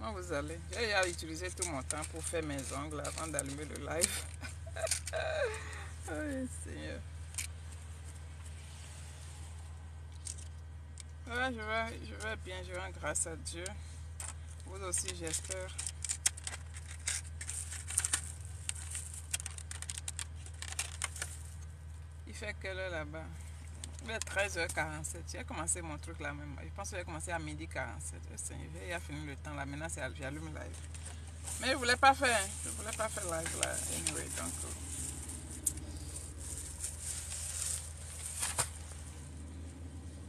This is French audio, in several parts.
Comment vous allez? J'ai utilisé tout mon temps pour faire mes ongles avant d'allumer le live. Oui, Seigneur. Ouais, je vais bien, je vais grâce à Dieu. Vous aussi, j'espère. Il fait quelle heure là-bas? Il est 13h47. J'ai commencé mon truc là même. Je pense que j'ai commencé à midi 47. Il a fini le temps là. Maintenant, j'allume live. Mais je voulais pas faire. Je voulais pas faire live là. Anyway, donc.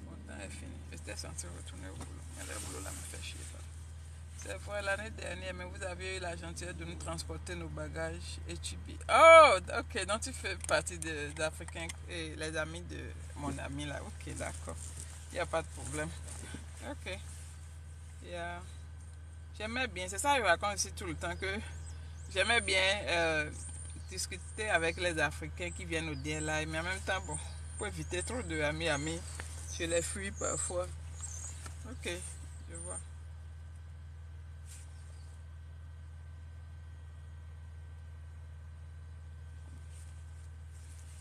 Mon temps est fini. J'étais censé retourner au boulot. Mais le boulot là me fait chier. C'est vrai, l'année dernière, mais vous avez eu la gentillesse de nous transporter nos bagages et Chibi. Oh, ok, donc tu fais partie des Africains et les amis de mon ami là. Ok, d'accord. Il n'y a pas de problème. Ok. Yeah. J'aimais bien, c'est ça que je raconte ici tout le temps, que j'aimais bien discuter avec les Africains qui viennent au DLI, mais en même temps, bon, pour éviter trop de amis, je les fuis parfois. Ok, je vois.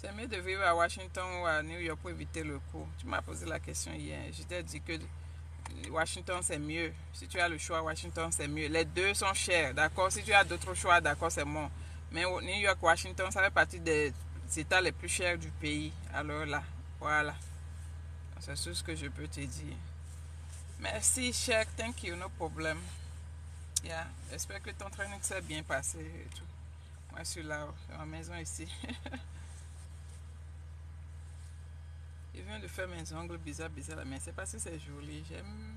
C'est mieux de vivre à Washington ou à New York pour éviter le coût. Tu m'as posé la question hier. Je t'ai dit que Washington c'est mieux. Si tu as le choix, Washington c'est mieux. Les deux sont chers, d'accord. Si tu as d'autres choix, d'accord, c'est bon. Mais New York, Washington, ça fait partie des États les plus chers du pays. Alors là, voilà. C'est tout ce que je peux te dire. Merci, cher. Thank you, no problem. Yeah. J'espère que ton training s'est bien passé et tout. Moi, je suis là, à la maison ici. Je viens de faire mes ongles bizarres, mais c'est parce que c'est joli. J'aime.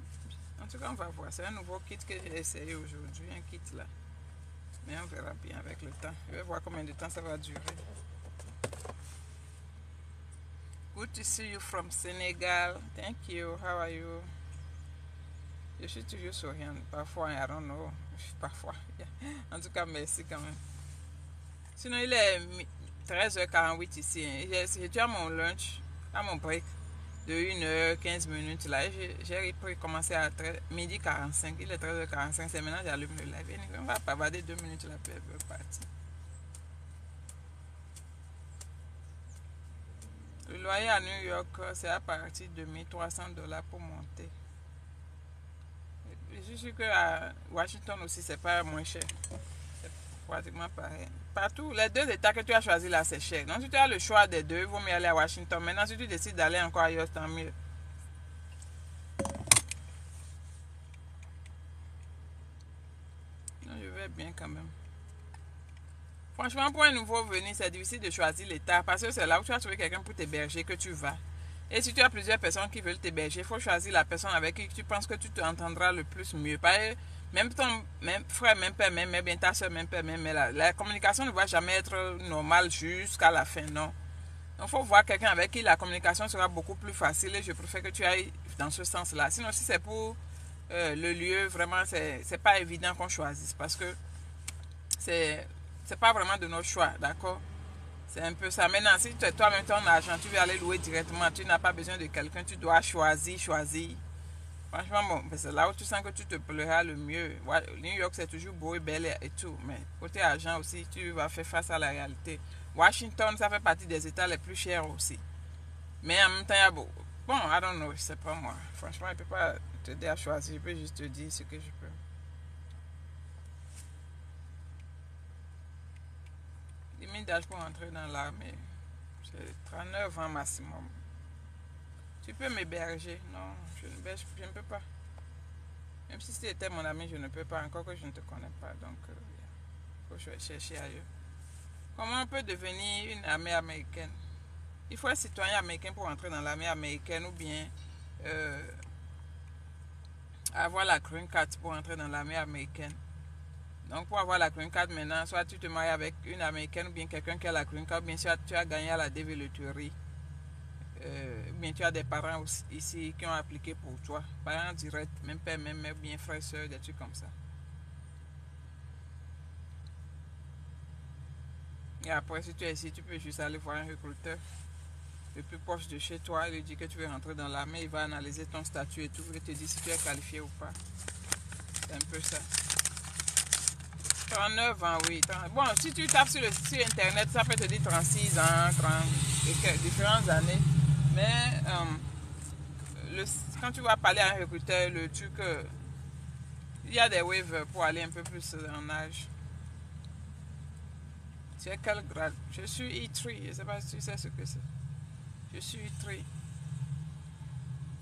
En tout cas, on va voir. C'est un nouveau kit que j'ai essayé aujourd'hui, un kit là. Mais on verra bien avec le temps. Je vais voir combien de temps ça va durer. Good to see you from Senegal. Thank you. How are you? Je suis toujours souriante. Parfois, I don't know. Parfois. En tout cas, merci quand même. Sinon, il est 13h48 ici. J'ai déjà mon lunch, à mon break de 1h15 là. J'ai commencé à midi 45. Il est 13h45. C'est maintenant que j'allume le live. On va bavarder 2 minutes là, puis elle veut partir. Le loyer à New York, c'est à partir de $1,300 pour monter. Je suis sûr qu'à Washington aussi, c'est pas moins cher. C'est pratiquement pareil. Partout, les deux états que tu as choisis là, c'est cher. Donc, si tu as le choix des deux, il vaut mieux aller à Washington. Maintenant, si tu décides d'aller encore ailleurs, tant mieux. Non, je vais bien quand même. Franchement, pour un nouveau venu, c'est difficile de choisir l'état parce que c'est là où tu vas trouver quelqu'un pour t'héberger que tu vas. Et si tu as plusieurs personnes qui veulent t'héberger, il faut choisir la personne avec qui tu penses que tu t'entendras le plus mieux. Même ton même frère, même père, même bien ta soeur, même père, même mère. La communication ne va jamais être normale jusqu'à la fin, non. Donc, il faut voir quelqu'un avec qui la communication sera beaucoup plus facile et je préfère que tu ailles dans ce sens-là. Sinon, si c'est pour le lieu, vraiment, c'est pas évident qu'on choisisse parce que c'est pas vraiment de notre choix, d'accord? C'est un peu ça. Maintenant, si tu es toi-même ton argent, tu veux aller louer directement, tu n'as pas besoin de quelqu'un, tu dois choisir. Franchement, bon, c'est là où tu sens que tu te plairas le mieux. New York, c'est toujours beau et belle et tout, mais côté argent aussi, tu vas faire face à la réalité. Washington, ça fait partie des États les plus chers aussi. Mais en même temps, il y a beaucoup. Bon, I don't know, c'est pas moi. Franchement, je ne peux pas t'aider à choisir, je peux juste te dire ce que je peux. Limite d'âge pour entrer dans l'armée, c'est 39 ans maximum. Tu peux m'héberger? Non, je ne peux pas. Même si c'était mon ami, je ne peux pas, encore que je ne te connais pas. Donc, il faut chercher ailleurs. Comment on peut devenir une armée américaine? Il faut être citoyen américain pour entrer dans l'armée américaine ou bien avoir la green card pour entrer dans l'armée américaine. Donc, pour avoir la green card maintenant, soit tu te maries avec une américaine ou bien quelqu'un qui a la green card, ou bien soit tu as gagné à la dévéloterie. Ou bien tu as des parents aussi, ici qui ont appliqué pour toi. Parents directs, même père, même mère, bien frère, soeur, des trucs comme ça. Et après, si tu es ici, tu peux juste aller voir un recruteur le plus proche de chez toi et lui dire que tu veux rentrer dans l'armée. Il va analyser ton statut et tout et te dire si tu es qualifié ou pas. C'est un peu ça. 39 ans, oui. Bon, si tu tapes sur Internet, ça peut te dire 36 ans, 30, différentes années. Mais quand tu vas parler à un recruteur, le truc, il y a des waves pour aller un peu plus en âge. Tu es quel grade? Je suis E3. Je ne sais pas si tu sais ce que c'est. Je suis E3.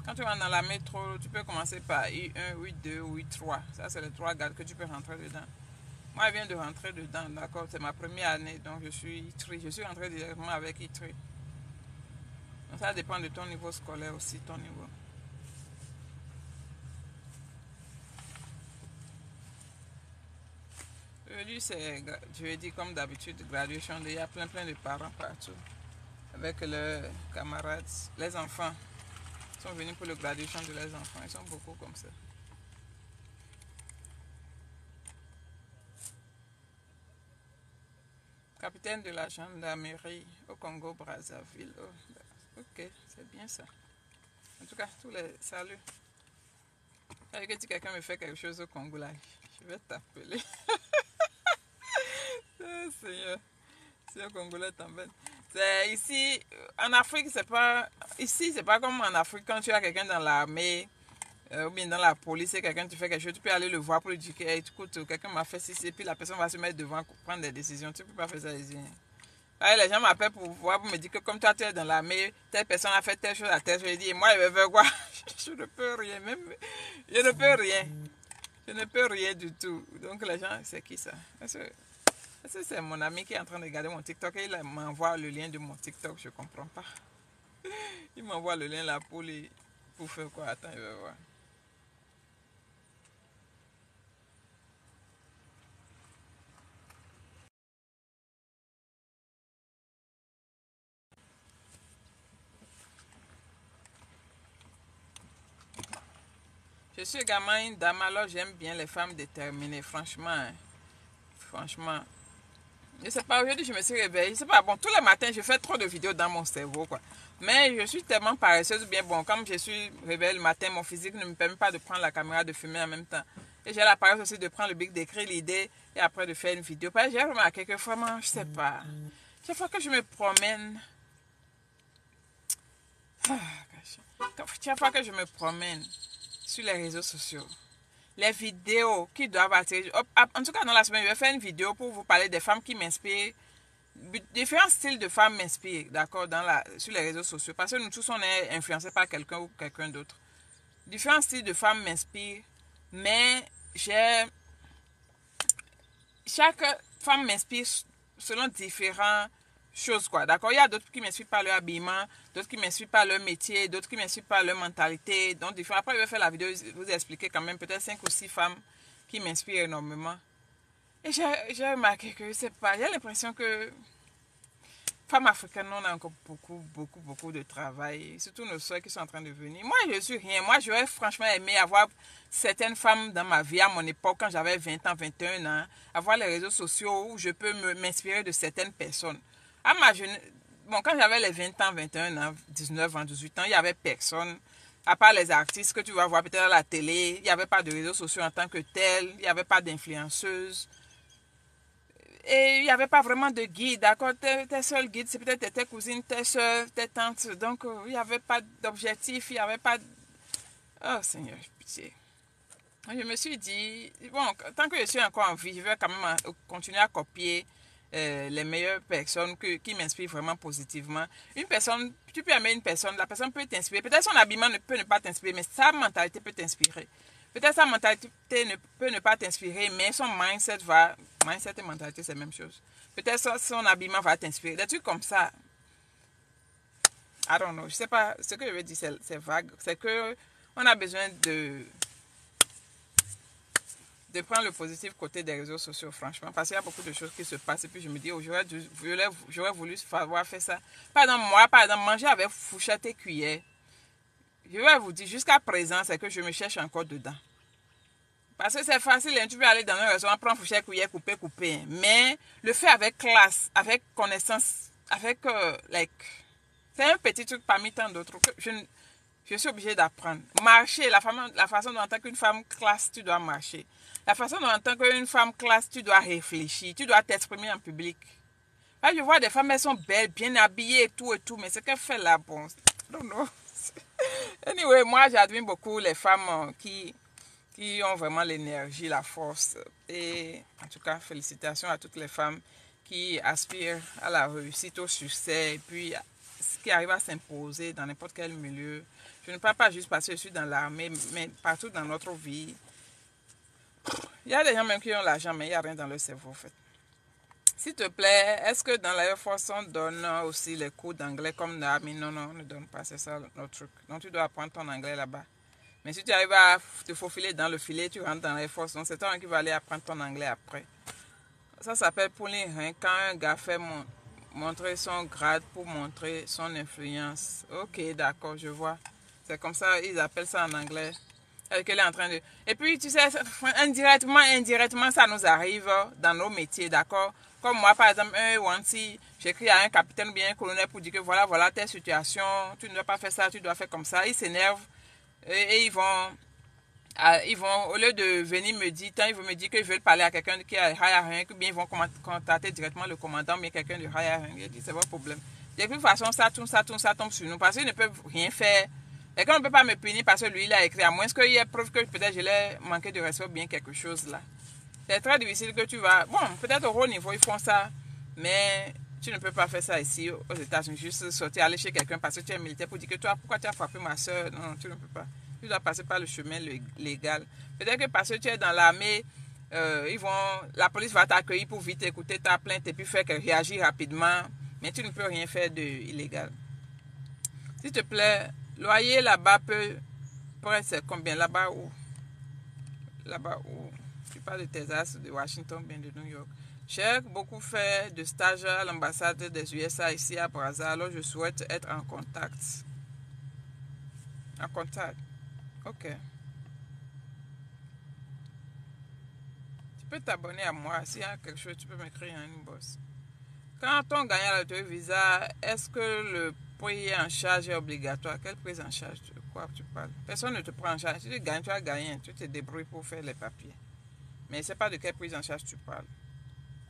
Quand tu vas dans la métro, tu peux commencer par I1, I2 ou I3. Ça, c'est les 3 grades que tu peux rentrer dedans. Moi, je viens de rentrer dedans, d'accord? C'est ma première année, donc je suis E3. Je suis rentré directement avec E3. Donc, ça dépend de ton niveau scolaire aussi, ton niveau. Aujourd'hui, c'est, je vais dire comme d'habitude, graduation. Il y a plein de parents partout. Avec leurs camarades, les enfants. Ils sont venus pour le graduation de leurs enfants. Ils sont beaucoup comme ça. Capitaine de la gendarmerie au Congo-Brazzaville. Oh, ok, c'est bien ça. En tout cas, tous les saluts. Si quelqu'un me fait quelque chose au Congo, là, je vais t'appeler. Oh, Seigneur, si le Congolais t'embête. C'est ici, en Afrique, c'est pas. Ici, c'est pas comme en Afrique, quand tu as quelqu'un dans l'armée ou bien dans la police et quelqu'un te fait quelque chose, tu peux aller le voir pour lui dire que, hey, écoute, quelqu'un m'a fait ceci, et puis la personne va se mettre devant pour prendre des décisions. Tu peux pas faire ça ici. Les gens m'appellent pour me dire que comme toi tu es dans l'armée, telle personne a fait telle chose à telle chose. Je dis, moi je veux quoi? Je ne peux rien, même. Je ne peux rien. Je ne peux rien du tout. Donc les gens, c'est qui ça? C'est mon ami qui est en train de regarder mon TikTok et il m'envoie le lien de mon TikTok, je ne comprends pas. Il m'envoie le lien là pour faire quoi? Attends, je vais voir. Je suis également une dame, alors j'aime bien les femmes déterminées, franchement. Hein. Franchement. Je sais pas, aujourd'hui je me suis réveillée. Je sais pas, bon, tous les matins je fais trop de vidéos dans mon cerveau, quoi. Mais je suis tellement paresseuse, bien bon, comme je suis réveillée le matin, mon physique ne me permet pas de prendre la caméra, de filmer en même temps. Et j'ai la paresse aussi de prendre le bic, d'écrire l'idée et après de faire une vidéo. Parce que j'ai remarqué que vraiment, je sais pas. Chaque fois que je me promène. Chaque fois que je me promène sur les réseaux sociaux, les vidéos qui doivent attirer. En tout cas, dans la semaine, je vais faire une vidéo pour vous parler des femmes qui m'inspirent. Différents styles de femmes m'inspirent, d'accord, sur les réseaux sociaux. Parce que nous tous, on est influencés par quelqu'un ou quelqu'un d'autre. Différents styles de femmes m'inspirent, mais chaque femme m'inspire selon différents choses, quoi. D'accord? Il y a d'autres qui m'inspirent par leur habillement, d'autres qui m'inspirent par leur métier, d'autres qui m'inspirent par leur mentalité. Donc, différents. Après, je vais faire la vidéo, vous expliquer quand même peut-être 5 ou 6 femmes qui m'inspirent énormément. Et j'ai remarqué que, je sais pas, j'ai l'impression que femmes africaines, on a encore beaucoup de travail. Surtout nos soeurs qui sont en train de venir. Moi, je suis rien. Moi, j'aurais franchement aimé avoir certaines femmes dans ma vie à mon époque, quand j'avais 20 ans, 21 ans. Avoir les réseaux sociaux où je peux m'inspirer de certaines personnes. À ma jeunesse, bon, quand j'avais les 20 ans, 21 ans, 19 ans, 18 ans, il n'y avait personne. À part les artistes que tu vas voir peut-être à la télé, il n'y avait pas de réseaux sociaux en tant que tel. Il n'y avait pas d'influenceuses. Et il n'y avait pas vraiment de guide, d'accord? Tes seuls guides, c'est peut-être tes cousines, tes soeurs, tes tantes. Donc, il n'y avait pas d'objectif, il n'y avait pas... Oh, Seigneur, pitié. Je me suis dit, bon, tant que je suis encore en vie, je vais quand même continuer à copier les meilleures personnes qui m'inspirent vraiment positivement. Une personne, tu peux aimer une personne, la personne peut t'inspirer. Peut-être son habillement peut ne pas t'inspirer, mais sa mentalité peut t'inspirer. Peut-être sa mentalité peut ne pas t'inspirer, mais son mindset va... Mindset et mentalité, c'est la même chose. Peut-être son habillement va t'inspirer. Des trucs comme ça. I don't know. Je sais pas. Ce que je veux dire, c'est vague. C'est que on a besoin de prendre le positif côté des réseaux sociaux, franchement. Parce qu'il y a beaucoup de choses qui se passent. Et puis je me dis, oh, j'aurais voulu avoir fait ça. Par exemple, manger avec fourchette et cuillère. Je vais vous dire, jusqu'à présent, c'est que je me cherche encore dedans. Parce que c'est facile, hein, tu peux aller dans un restaurant, prendre fourchette, cuillère, couper. Hein. Mais le faire avec classe, avec connaissance, avec, c'est un petit truc parmi tant d'autres. Je Je suis obligée d'apprendre. Marcher, la façon dont en tant qu'une femme classe, tu dois marcher. La façon dont en tant qu'une femme classe, tu dois réfléchir. Tu dois t'exprimer en public. Là, je vois des femmes, elles sont belles, bien habillées et tout, mais ce qu'elles font là, bon, non, non. Anyway, moi, j'admire beaucoup les femmes qui ont vraiment l'énergie, la force. Et en tout cas, félicitations à toutes les femmes qui aspirent à la réussite, au succès, et puis qui arrivent à s'imposer dans n'importe quel milieu. Je ne parle pas juste parce que je suis dans l'armée, mais partout dans notre vie. Il y a des gens même qui ont l'argent, mais il n'y a rien dans leur cerveau, en fait. S'il te plaît, est-ce que dans l'Air Force, on donne aussi les cours d'anglais comme l'armée? Non, non, on ne donne pas, c'est ça notre truc. Donc tu dois apprendre ton anglais là-bas. Mais si tu arrives à te faufiler dans le filet, tu rentres dans l'Air Force, donc c'est toi qui vas aller apprendre ton anglais après. Ça s'appelle pulling rank, quand un gars fait montrer son grade pour montrer son influence. Ok, d'accord, je vois. C'est comme ça, ils appellent ça en anglais. Qu'elle est en train de... Et puis, tu sais, indirectement, ça nous arrive dans nos métiers, d'accord? Comme moi, par exemple, si j'écris à un capitaine ou bien un colonel pour dire que voilà telle situation, tu ne dois pas faire ça, tu dois faire comme ça. Ils s'énervent et ils vont, au lieu de venir me dire, tant ils vont me dire qu'ils veulent parler à quelqu'un qui est higher rank, ou bien ils vont contacter directement le commandant, mais quelqu'un de higher rank. Je dis, c'est pas problème. De toute façon, ça tombe sur nous, parce qu'ils ne peuvent rien faire. Quelqu'un ne peut pas me punir parce que lui, il a écrit, à moins qu'il y ait preuve que peut-être je l'ai manqué de respect ou bien quelque chose là. C'est très difficile que tu vas... Bon, peut-être au haut niveau, ils font ça, mais tu ne peux pas faire ça ici aux États-Unis. Juste sortir, aller chez quelqu'un parce que tu es militaire pour dire que toi, pourquoi tu as frappé ma soeur? Non, tu ne peux pas. Tu dois passer par le chemin légal. Peut-être que parce que tu es dans l'armée, la police va t'accueillir pour vite écouter ta plainte et puis faire que réagir rapidement, mais tu ne peux rien faire d'illégal. S'il te plaît, loyer là-bas peut... c'est combien? Là-bas où? Là-bas où? Tu parles de Texas, de Washington, bien de New York. J'ai beaucoup fait de stages à l'ambassade des USA ici à Brazza, alors je souhaite être en contact. En contact. Ok. Tu peux t'abonner à moi. S'il y a quelque chose, tu peux m'écrire un inbox. Quand on gagne la loterie Visa, est-ce que le prix en charge est obligatoire? Quelle prise en charge? De quoi tu parles? Personne ne te prend en charge. Si tu gagnes, tu as gagné. Tu te débrouilles pour faire les papiers. Mais je ne sais pas de quelle prise en charge tu parles.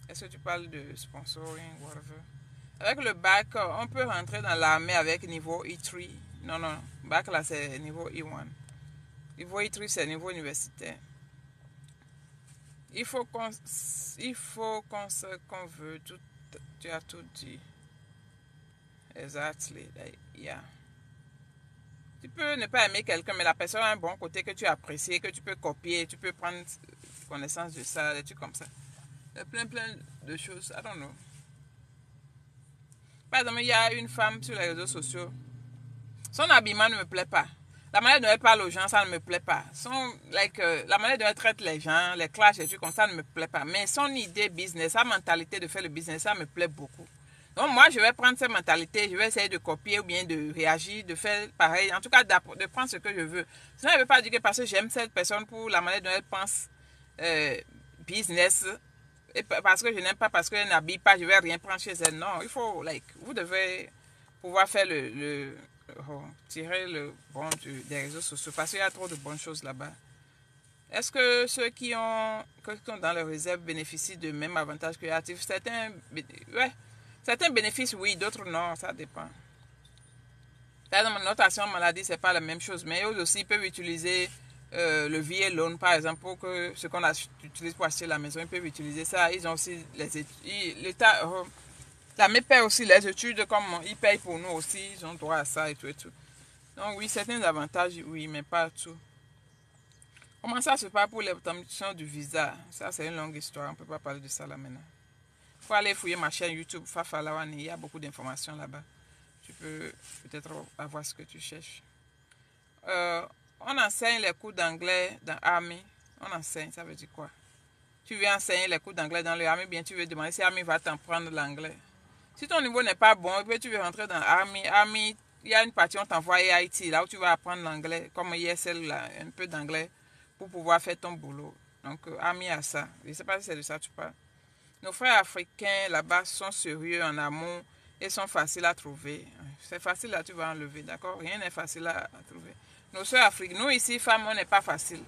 Est-ce que tu parles de sponsoring, whatever? Avec le bac, on peut rentrer dans l'armée avec niveau E3. Non, non. Bac là, c'est niveau E1. Niveau E3, c'est niveau universitaire. Il faut qu'on veut tout. Tu as tout dit. Exactly. Yeah. Tu peux ne pas aimer quelqu'un, mais la personne a un bon côté que tu apprécies, que tu peux copier, tu peux prendre connaissance de ça, des trucs comme ça. Il y a plein de choses. I don't know. Par exemple, il y a une femme sur les réseaux sociaux. Son habillement ne me plaît pas. La manière dont elle parle aux gens, ça ne me plaît pas. La manière dont elle traite les gens, les clashs, les trucs comme ça ne me plaît pas. Mais son idée business, sa mentalité de faire le business, ça me plaît beaucoup. Donc moi, je vais prendre cette mentalité, je vais essayer de copier ou bien de réagir, de faire pareil. En tout cas, de prendre ce que je veux. Sinon, elle ne veut pas dire que parce que j'aime cette personne pour la manière dont elle pense business, et parce que je n'aime pas, parce qu'elle n'habille pas, je ne vais rien prendre chez elle. Non, il faut, vous devez pouvoir faire tirer le bon des réseaux sociaux, parce qu'il y a trop de bonnes choses là-bas. Est-ce que ceux qui sont dans les réserves bénéficient de même avantages que les actifs? Certains bénéficient, oui, d'autres non, ça dépend. Par exemple, notre assurance maladie, c'est pas la même chose, mais eux aussi peuvent utiliser le VA loan, par exemple, pour que ce qu'on utilise pour acheter la maison, ils peuvent utiliser ça. Ils ont aussi l'État, l'armée paie aussi les études, comme ils payent pour nous aussi, ils ont droit à ça et tout et tout. Donc oui, certains avantages, oui, mais pas tout. Comment ça se passe pour l'obtention du visa? Ça, c'est une longue histoire, on ne peut pas parler de ça là maintenant. Il faut aller fouiller ma chaîne YouTube, Fafa Lawane, il y a beaucoup d'informations là-bas. Tu peux peut-être avoir ce que tu cherches. On enseigne les cours d'anglais dans l'armée. On enseigne, ça veut dire quoi? Tu viens enseigner les cours d'anglais dans l'armée, bien tu veux demander si l'armée va t'apprendre l'anglais. Si ton niveau n'est pas bon, puis tu veux rentrer dans l'armée, il y a une partie, on t'envoie à Haïti, là où tu vas apprendre l'anglais, comme ISL, là, un peu d'anglais, pour pouvoir faire ton boulot. Donc, armée a ça. Je ne sais pas si c'est de ça que tu parles. Nos frères africains là-bas sont sérieux en amont et sont faciles à trouver. C'est facile là, tu vas enlever, d'accord? Rien n'est facile à trouver. Nos soeurs africaines, nous ici, femmes, on n'est pas facile.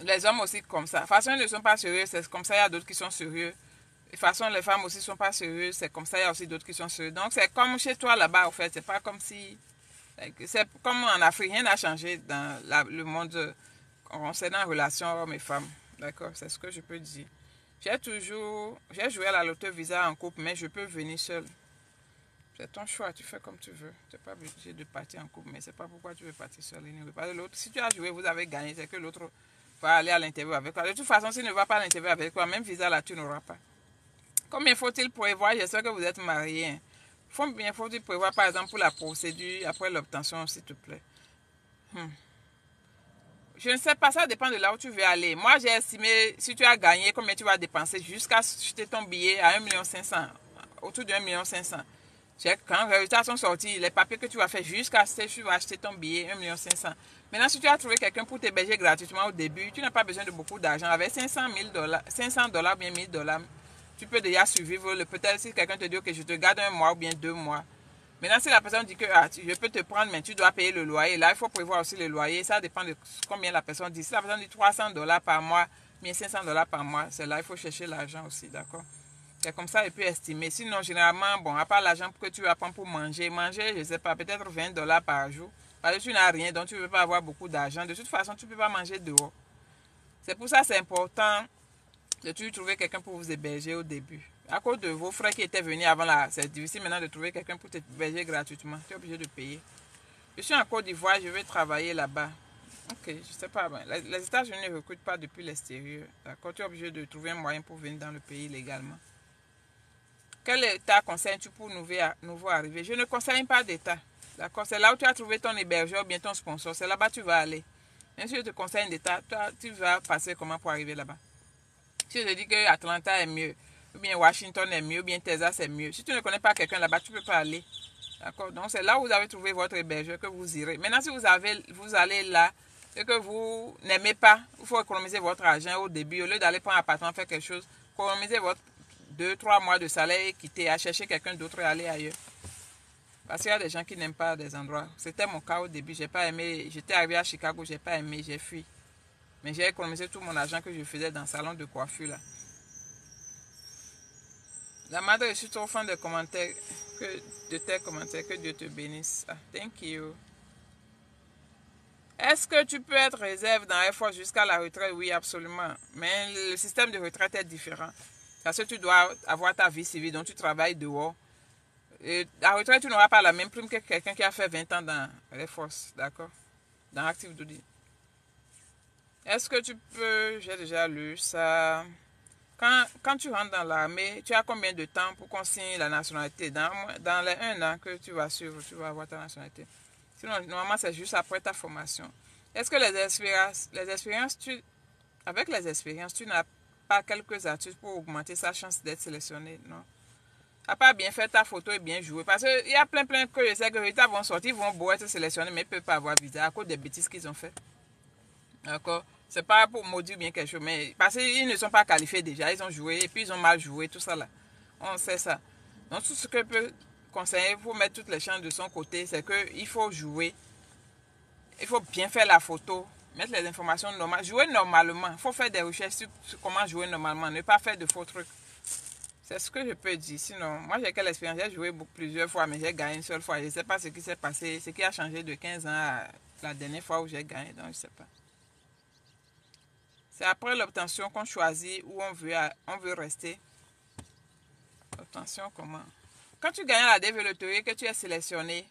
Les hommes aussi comme ça. De toute façon, ils ne sont pas sérieux, c'est comme ça, il y a d'autres qui sont sérieux. De toute façon, les femmes aussi ne sont pas sérieuses, c'est comme ça, il y a aussi d'autres qui sont sérieux. Donc, c'est comme chez toi là-bas, en fait. C'est pas comme si... C'est comme en Afrique, rien n'a changé dans le monde concernant les relations hommes et femmes. D'accord, c'est ce que je peux dire. J'ai joué à la loto visa en couple, mais je peux venir seule. C'est ton choix, tu fais comme tu veux. Tu n'es pas obligé de partir en couple, mais c'est pas pourquoi tu veux partir seule. Si tu as joué, vous avez gagné, c'est que l'autre va aller à l'interview avec toi. De toute façon, s'il ne va pas à l'interview avec toi, même visa là, tu n'auras pas. Combien faut-il prévoir? J'espère que vous êtes mariés. Hein. Combien faut-il prévoir, par exemple, pour la procédure après l'obtention, s'il te plaît? Je ne sais pas, ça dépend de là où tu veux aller. Moi, j'ai estimé, si tu as gagné, combien tu vas dépenser jusqu'à acheter ton billet à 1,5 million, autour de 1,5 million. Quand les résultats sont sortis, les papiers que tu vas faire jusqu'à acheter, tu vas acheter ton billet 1,5 million. Maintenant, si tu as trouvé quelqu'un pour t'héberger gratuitement au début, tu n'as pas besoin de beaucoup d'argent. Avec $500, bien $1,000, tu peux déjà survivre. Peut-être si quelqu'un te dit que je te garde 1 mois ou bien 2 mois. Maintenant, si la personne dit que je peux te prendre, mais tu dois payer le loyer, là, il faut prévoir aussi le loyer. Ça dépend de combien la personne dit. Si la personne dit $300 par mois, bien $500 par mois, c'est là, il faut chercher l'argent aussi, d'accord? C'est comme ça, il peut estimer. Sinon, généralement, bon, à part l'argent que tu vas prendre pour manger, je ne sais pas, peut-être $20 par jour. Parce que tu n'as rien, donc tu ne veux pas avoir beaucoup d'argent. De toute façon, tu ne peux pas manger dehors. C'est pour ça que c'est important de toujours trouver quelqu'un pour vous héberger au début. À cause de vos frais qui étaient venus avant là, c'est difficile maintenant de trouver quelqu'un pour t'héberger gratuitement. Tu es obligé de payer. Je suis en Côte d'Ivoire, je vais travailler là-bas. Ok, je sais pas. Les États-Unis ne recrutent pas depuis l'extérieur. D'accord, tu es obligé de trouver un moyen pour venir dans le pays légalement. Quel état conseilles-tu pour nouveau arriver? Je ne conseille pas d'état. D'accord, c'est là où tu as trouvé ton hébergeur ou bien ton sponsor. C'est là-bas que tu vas aller. Même si je te conseille un état, toi, tu vas passer comment pour arriver là-bas? Si je te dis que Atlanta est mieux, ou bien Washington est mieux, ou bien Texas est mieux. Si tu ne connais pas quelqu'un là-bas, tu ne peux pas aller. D'accord? Donc, c'est là où vous avez trouvé votre hébergeur que vous irez. Maintenant, si vous allez là et que vous n'aimez pas, il faut économiser votre argent au début. Au lieu d'aller prendre un appartement, faire quelque chose, économiser votre 2-3 mois de salaire et quitter, à chercher quelqu'un d'autre et aller ailleurs. Parce qu'il y a des gens qui n'aiment pas des endroits. C'était mon cas au début. J'ai pas aimé. J'étais arrivé à Chicago, j'ai pas aimé, j'ai fui. Mais j'ai économisé tout mon argent que je faisais dans le salon de coiffure là. La madre, je suis trop fan de commentaires, de tes commentaires. Que Dieu te bénisse. Ah, thank you. Est-ce que tu peux être réserve dans Air Force jusqu'à la retraite? Oui, absolument. Mais le système de retraite est différent. Parce que tu dois avoir ta vie civile, donc tu travailles dehors. Et la retraite, tu n'auras pas la même prime que quelqu'un qui a fait 20 ans dans Air Force. D'accord? Dans Active Duty. Est-ce que tu peux... J'ai déjà lu ça. Quand tu rentres dans l'armée, tu as combien de temps pour qu'on signe la nationalité? Dans les 1 an que tu vas suivre, tu vas avoir ta nationalité. Sinon, normalement, c'est juste après ta formation. Est-ce que avec les expériences, tu n'as pas quelques astuces pour augmenter sa chance d'être sélectionné? Non. À part bien faire ta photo et bien jouer. Parce qu'il y a plein que je sais que les résultats vont sortir, ils vont beau être sélectionnés, mais ils ne peuvent pas avoir visa à cause des bêtises qu'ils ont fait. D'accord? C'est pas pour maudire bien quelque chose, mais parce qu'ils ne sont pas qualifiés déjà, ils ont joué et puis ils ont mal joué, tout ça là. On sait ça. Donc tout ce que je peux conseiller pour mettre toutes les chances de son côté, c'est qu'il faut jouer. Il faut bien faire la photo, mettre les informations normales, jouer normalement. Il faut faire des recherches sur comment jouer normalement, ne pas faire de faux trucs. C'est ce que je peux dire. Sinon, moi j'ai quelle expérience, j'ai joué plusieurs fois, mais j'ai gagné une seule fois. Je ne sais pas ce qui s'est passé, ce qui a changé de 15 ans à la dernière fois où j'ai gagné, donc je ne sais pas. C'est après l'obtention qu'on choisit où on veut rester. Obtention comment? Quand tu gagnes la développerie, que tu es sélectionné,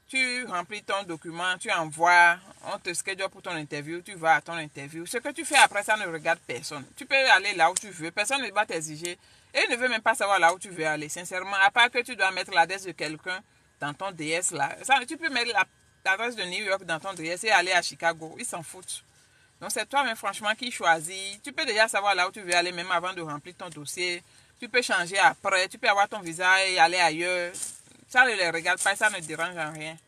tu remplis ton document, tu envoies, on te schedule pour ton interview, tu vas à ton interview. Ce que tu fais après ça ne regarde personne. Tu peux aller là où tu veux, personne ne va t'exiger. Et il ne veut même pas savoir là où tu veux aller, sincèrement. À part que tu dois mettre l'adresse de quelqu'un dans ton DS là. Ça, tu peux mettre l'adresse de New York dans ton DS et aller à Chicago. Ils s'en foutent. Donc c'est toi-même franchement qui choisis. Tu peux déjà savoir là où tu veux aller même avant de remplir ton dossier. Tu peux changer après. Tu peux avoir ton visa et aller ailleurs. Ça ne les regarde pas, ça ne dérange en rien.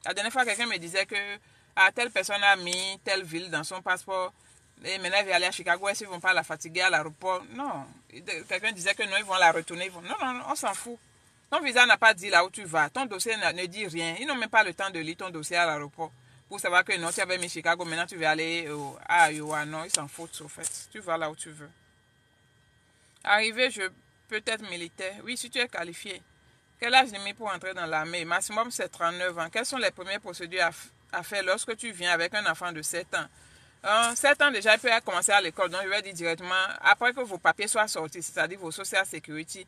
La dernière fois, quelqu'un me disait que telle personne a mis telle ville dans son passeport et maintenant elle va aller à Chicago. Est-ce qu'ils ne vont pas la fatiguer à l'aéroport? Non. Quelqu'un disait que non, ils vont la retourner. Non, on s'en fout. Ton visa n'a pas dit là où tu vas. Ton dossier ne dit rien. Ils n'ont même pas le temps de lire ton dossier à l'aéroport pour savoir que non, tu avais mis Chicago, maintenant tu veux aller à Iowa. Non, ils s'en foutent au fait. Tu vas là où tu veux. Arrivé, je peux être militaire. Oui, si tu es qualifié. Quel âge limite pour entrer dans l'armée? Maximum, c'est 39 ans. Quelles sont les premières procédures à faire lorsque tu viens avec un enfant de 7 ans? 7 ans déjà, il peut commencer à l'école. Donc, je vais dire directement, après que vos papiers soient sortis, c'est-à-dire vos social security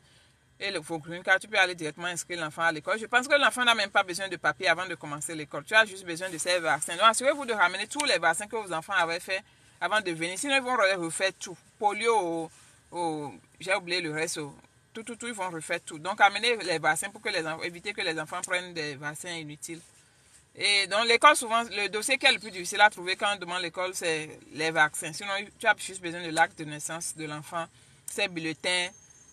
et vos green cards, tu peux aller directement inscrire l'enfant à l'école. Je pense que l'enfant n'a même pas besoin de papiers avant de commencer l'école. Tu as juste besoin de ces vaccins. Donc, assurez-vous de ramener tous les vaccins que vos enfants avaient fait avant de venir. Sinon, ils vont refaire tout. Polio, j'ai oublié le reste. Tout, ils vont refaire tout. Donc, amenez les vaccins pour que éviter que les enfants prennent des vaccins inutiles. Et dans l'école, souvent, le dossier qui est le plus difficile à trouver quand on demande l'école, c'est les vaccins. Sinon, tu as juste besoin de l'acte de naissance de l'enfant, ses bulletins.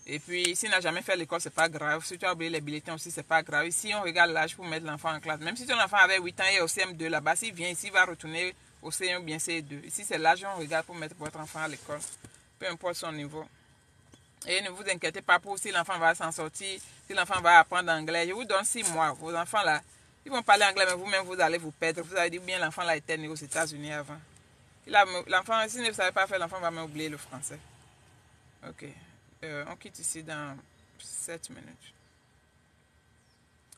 Et puis, s'il n'a jamais fait l'école, c'est pas grave. Si tu as oublié les bulletins aussi, c'est pas grave. Ici, on regarde l'âge pour mettre l'enfant en classe. Même si ton enfant avait 8 ans et au CM2 là-bas, s'il vient ici, il va retourner au C1 ou bien C2. Ici, c'est l'âge qu'on regarde pour mettre votre enfant à l'école. Peu importe son niveau. Et ne vous inquiétez pas pour si l'enfant va s'en sortir, si l'enfant va apprendre anglais. Je vous donne 6 mois. Vos enfants là, ils vont parler anglais, mais vous-même, vous allez vous perdre. Vous allez dire bien l'enfant là était né aux États-Unis avant. L'enfant, s'il ne savait pas faire, l'enfant va même oublier le français. Ok. On quitte ici dans 7 minutes.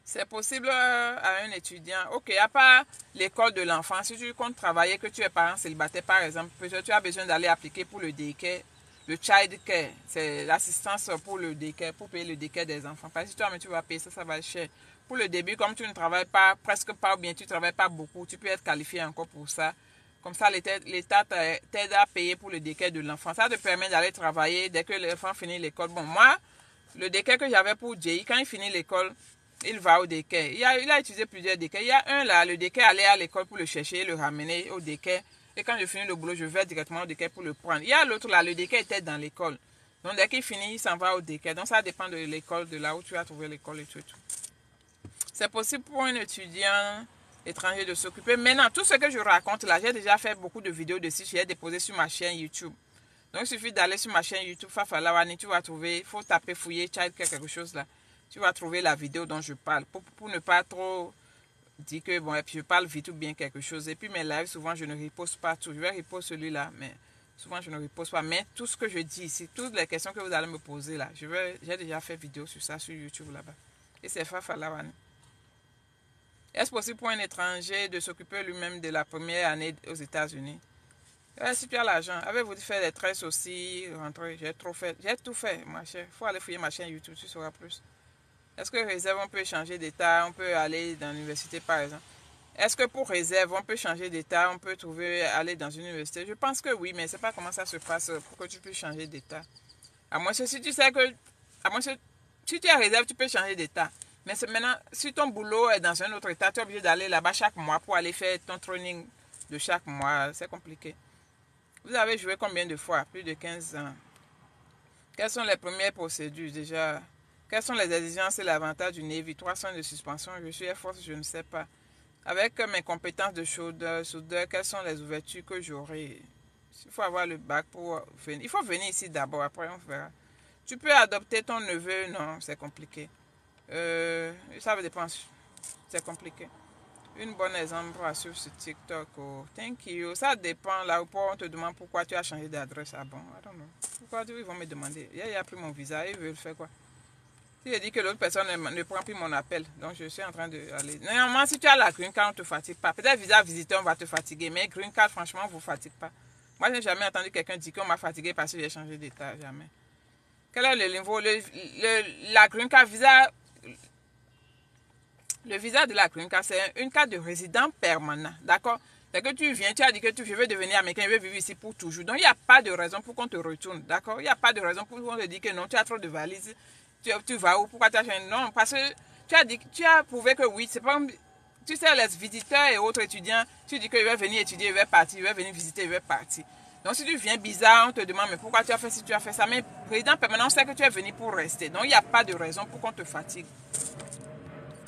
C'est possible à un étudiant. Ok, à part l'école de l'enfant, si tu comptes travailler, que tu es parent célibataire par exemple, peut-être tu as besoin d'aller appliquer pour le daycare. Le child care, c'est l'assistance pour le daycare, pour payer le daycare des enfants. Parce que si toi-même tu vas payer ça, ça va être cher. Pour le début, comme tu ne travailles pas, presque pas, ou bien tu ne travailles pas beaucoup, tu peux être qualifié encore pour ça. Comme ça, l'État t'aide à payer pour le daycare de l'enfant. Ça te permet d'aller travailler dès que l'enfant finit l'école. Bon, moi, le daycare que j'avais pour Jay, quand il finit l'école, il va au daycare. Il a utilisé plusieurs daycares. Il y a un là, le daycare allait à l'école pour le chercher et le ramener au daycare. Et quand je finis le boulot, je vais directement au daycare pour le prendre. Il y a l'autre là, le daycare était dans l'école. Donc dès qu'il finit, il s'en va au daycare. Donc ça dépend de l'école, de là où tu as trouvé l'école et tout. C'est possible pour un étudiant étranger de s'occuper. Maintenant, tout ce que je raconte là, j'ai déjà fait beaucoup de vidéos dessus. J'ai déposé sur ma chaîne YouTube. Donc il suffit d'aller sur ma chaîne YouTube, Fafa Lawani, tu vas trouver, il faut taper, fouiller, child quelque chose là. Tu vas trouver la vidéo dont je parle. Pour ne pas trop dire que bon, et puis je parle vite ou bien quelque chose. Et puis mes lives, souvent je ne repose pas tout. Je vais reposer celui-là, mais souvent je ne repose pas. Mais tout ce que je dis ici, toutes les questions que vous allez me poser là, j'ai déjà fait vidéo sur ça sur YouTube là-bas. Et c'est Fafa Lawani. Est-ce possible pour un étranger de s'occuper lui-même de la première année aux États-Unis? Si tu as l'argent, avez-vous fait des tresses aussi, rentrer? J'ai tout fait, ma chère. Il faut aller fouiller ma chaîne YouTube, tu sauras plus. Est-ce que réserve, on peut changer d'état, on peut aller dans l'université par exemple? Est-ce que pour réserve, on peut changer d'état, on peut aller dans une université? Je pense que oui, mais je ne sais pas comment ça se passe pour que tu puisses changer d'état. À moins que si tu sais que, si tu es réserve, tu peux changer d'état. Mais maintenant, si ton boulot est dans un autre état, tu es obligé d'aller là-bas chaque mois pour aller faire ton training de chaque mois. C'est compliqué. Vous avez joué combien de fois? Plus de 15 ans. Quelles sont les premières procédures déjà? Quelles sont les exigences et l'avantage du Navy? 3 ans de suspension. Je suis Air Force, je ne sais pas. Avec mes compétences de soudeur, quelles sont les ouvertures que j'aurai? Il faut avoir le bac pour venir. Il faut venir ici d'abord, après on verra. Tu peux adopter ton neveu? Non, c'est compliqué. Ça dépend. C'est compliqué. Une bonne exemple à suivre sur TikTok. Oh, thank you. Ça dépend. Là où on te demande pourquoi tu as changé d'adresse. Ah bon, I don't know. Pourquoi ils vont me demander? Il a pris mon visa. Ils veulent faire quoi? Si je dis que l'autre personne ne prend plus mon appel, donc je suis en train d'aller. Normalement, si tu as la green card, on ne te fatigue pas. Peut-être visa visiteur, on va te fatiguer. Mais green card, franchement, on ne vous fatigue pas. Moi, je n'ai jamais entendu quelqu'un dire qu'on m'a fatigué parce que j'ai changé d'état. Jamais. Quel est le niveau? La green card visa. Le visa de la green card, c'est une carte de résident permanent. D'accord? C'est que tu viens, tu as dit que je veux devenir américain, je veux vivre ici pour toujours. Donc, il n'y a pas de raison pour qu'on te retourne. D'accord? Il n'y a pas de raison pour qu'on te dise que non, tu as trop de valises. Tu vas où? Pourquoi tu as changé? Non, parce que tu as prouvé que oui. C'est pas, tu sais, les visiteurs et autres étudiants, tu dis que je vais venir étudier, je vais partir, je vais venir visiter, je vais partir. Donc, si tu viens bizarre, on te demande, mais pourquoi tu as fait si tu as fait ça? Mais résident permanent, on sait que tu es venu pour rester. Donc, il n'y a pas de raison pour qu'on te fatigue.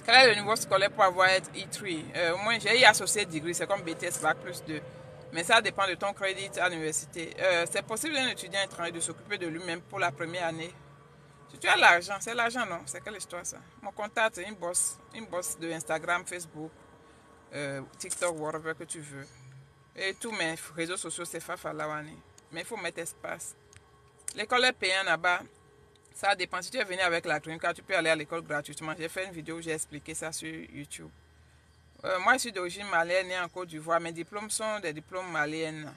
Quel est le niveau scolaire pour avoir être E3? Au moins, j'ai associé degree, c'est comme BTS Bac plus 2. Mais ça dépend de ton crédit à l'université. C'est possible d'un étudiant étranger de s'occuper de lui-même pour la première année Si tu as l'argent, c'est l'argent, non? C'est quelle histoire ça? Mon contact, une boss de Instagram, Facebook, TikTok, whatever que tu veux. Et tous mes réseaux sociaux, c'est Fafa Lawane. Mais il faut mettre espace. L'école est payante là-bas. Ça dépend. Si tu es venu avec la green card, tu peux aller à l'école gratuitement. J'ai fait une vidéo où j'ai expliqué ça sur YouTube. Moi, je suis d'origine malienne et en Côte d'Ivoire. Mes diplômes sont des diplômes maliennes.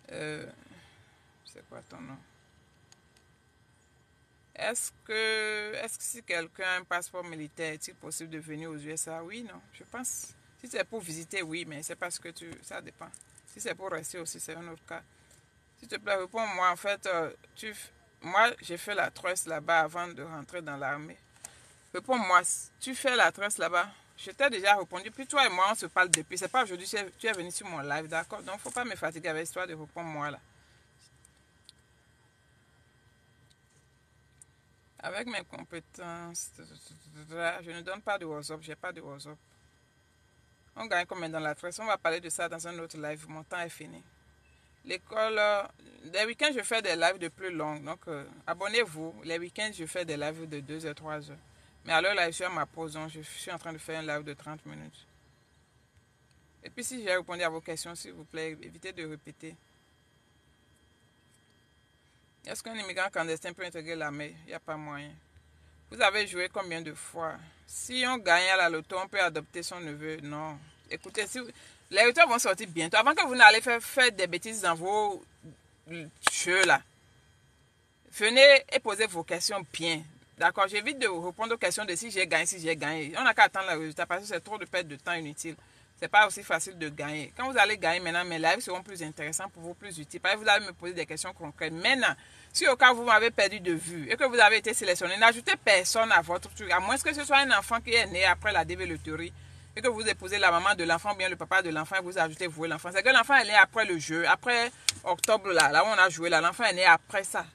C'est quoi ton nom? Est-ce que si quelqu'un a un passeport militaire, est-il possible de venir aux USA? Oui, non, je pense. Si c'est pour visiter, oui, mais c'est parce que ça dépend. Si c'est pour rester aussi, c'est un autre cas. S'il te plaît, réponds-moi. En fait, moi, j'ai fait la trust là-bas avant de rentrer dans l'armée. Réponds-moi, tu fais la trust là-bas? Je t'ai déjà répondu. Puis toi et moi, on se parle depuis. C'est pas aujourd'hui, tu es venu sur mon live, d'accord? Donc, il ne faut pas me fatiguer avec l'histoire de répondre-moi là. Avec mes compétences, je ne donne pas de WhatsApp, j'ai pas de WhatsApp. On gagne combien dans la tresse? On va parler de ça dans un autre live, mon temps est fini. L'école, les week-ends, je fais des lives de plus longs, donc abonnez-vous. Les week-ends, je fais des lives de 2 h 3 h. Mais alors là, je suis à ma pause, donc je suis en train de faire un live de 30 minutes. Et puis si j'ai répondu à vos questions, s'il vous plaît, évitez de répéter. Est-ce qu'un immigrant clandestin peut intégrer l'armée? Il n'y a pas moyen. Vous avez joué combien de fois? Si on gagne à la loto, on peut adopter son neveu? Non. Écoutez, les résultats vont sortir bientôt. Avant que vous n'allez faire des bêtises dans vos jeux là, venez et posez vos questions bien. D'accord? J'évite de répondre aux questions de si j'ai gagné, si j'ai gagné. On n'a qu'à attendre le résultat parce que c'est trop de perte de temps inutile. C'est pas aussi facile de gagner. Quand vous allez gagner maintenant, mes lives seront plus intéressants pour vous, plus utiles. Parce que vous allez me poser des questions concrètes. Maintenant, si au cas où vous m'avez perdu de vue et que vous avez été sélectionné, n'ajoutez personne à votre truc. À moins que ce soit un enfant qui est né après la développerie et que vous épousez la maman de l'enfant ou bien le papa de l'enfant et vous ajoutez vous l'enfant. C'est que l'enfant est né après le jeu, après octobre là où on a joué là. L'enfant est né après ça.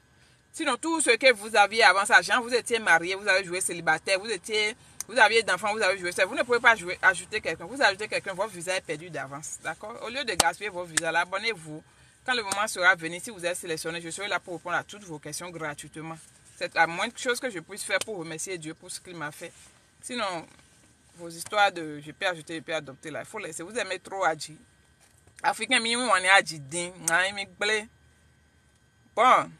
Sinon, tout ce que vous aviez avant ça, genre, vous étiez marié, vous avez joué célibataire, vous aviez d'enfants, vous avez joué ça. Vous ne pouvez pas ajouter quelqu'un. Vous ajoutez quelqu'un, votre visa est perdu d'avance. D'accord? Au lieu de gaspiller votre visa, abonnez-vous. Quand le moment sera venu, si vous êtes sélectionné, je serai là pour répondre à toutes vos questions gratuitement. C'est la moindre chose que je puisse faire pour remercier Dieu pour ce qu'il m'a fait. Sinon, vos histoires de je peux ajouter, je peux adopter là, il faut laisser. Vous aimez trop Adji. Africain, minimum, on est Adji din. Bon.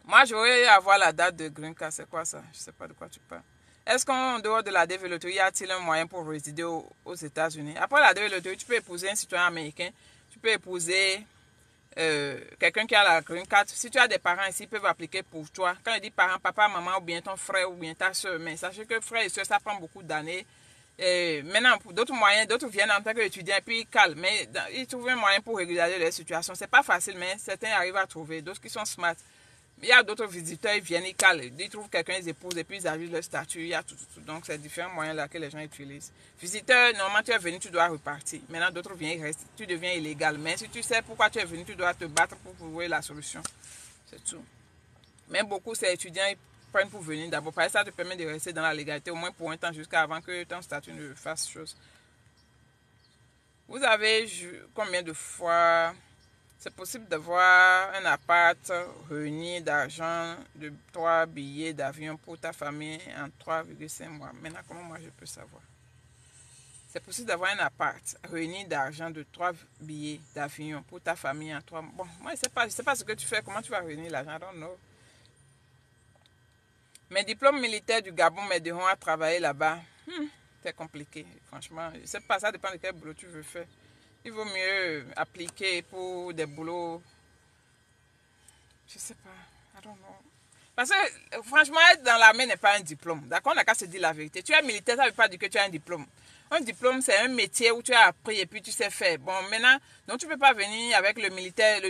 Moi, j'aurais avoir la date de Green Card. C'est quoi ça? Je ne sais pas de quoi tu parles. Est-ce qu'en dehors de la développerie, y a-t-il un moyen pour résider aux États-Unis? Après la développerie, tu peux épouser un citoyen américain. Tu peux épouser quelqu'un qui a la Green Card. Si tu as des parents ici, ils peuvent appliquer pour toi. Quand je dis parents, papa, maman, ou bien ton frère, ou bien ta soeur. Mais sachez que frère et soeur, ça prend beaucoup d'années. Maintenant, pour d'autres moyens, d'autres viennent en tant qu'étudiants et puis ils calent. Mais ils trouvent un moyen pour régulariser leur situation. C'est pas facile, mais certains arrivent à trouver. D'autres qui sont smart. Il y a d'autres visiteurs, ils viennent, ils calent, ils trouvent quelqu'un, ils épousent et puis ils ajoutent leur statut. Il y a tout. Donc, c'est différents moyens là que les gens utilisent. Visiteur, normalement, tu es venu, tu dois repartir. Maintenant, d'autres viennent, ils restent. Tu deviens illégal. Mais si tu sais pourquoi tu es venu, tu dois te battre pour trouver la solution. C'est tout. Mais beaucoup, ces étudiants, ils prennent pour venir d'abord. Parce que ça te permet de rester dans la légalité, au moins pour un temps, jusqu'à avant que ton statut ne fasse chose. Vous avez combien de fois... C'est possible d'avoir un appart réuni d'argent de 3 billets d'avion pour ta famille en 3,5 mois. Maintenant, comment moi je peux savoir? C'est possible d'avoir un appart réuni d'argent de 3 billets d'avion pour ta famille en 3 mois. Bon, moi je sais pas ce que tu fais, comment tu vas réunir l'argent, I don't know. Mes diplômes militaires du Gabon m'aideront à travailler là-bas. C'est compliqué, franchement. Je sais pas, ça dépend de quel boulot tu veux faire. Il vaut mieux appliquer pour des boulots. Je sais pas. I don't know. Parce que franchement, être dans l'armée n'est pas un diplôme. D'accord? On n'a qu'à se dire la vérité. Tu es militaire, ça ne veut pas dire que tu as un diplôme. Un diplôme, c'est un métier où tu as appris et puis tu sais faire. Bon, maintenant, donc tu ne peux pas venir avec le militaire,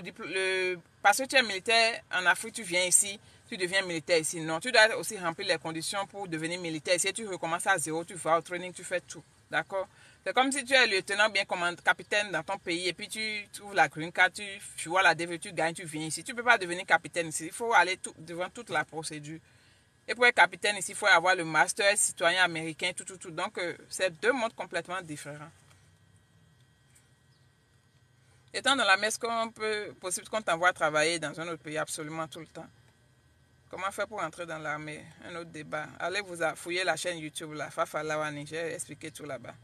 parce que tu es militaire en Afrique, tu viens ici, tu deviens militaire ici. Non, tu dois aussi remplir les conditions pour devenir militaire. Si tu recommences à zéro, tu vas au training, tu fais tout. D'accord? C'est comme si tu es lieutenant, bien capitaine dans ton pays et puis tu trouves la green card, tu vois la DV, tu gagnes, tu viens ici. Tu ne peux pas devenir capitaine ici. Il faut aller devant toute la procédure. Et pour être capitaine ici, il faut avoir le master, citoyen américain, tout. Donc, c'est deux mondes complètement différents. Étant dans la messe, possible qu'on t'envoie travailler dans un autre pays absolument tout le temps. Comment faire pour entrer dans l'armée? Un autre débat. Allez vous fouiller la chaîne YouTube là, Fafa Lawani, j'ai expliqué tout là-bas.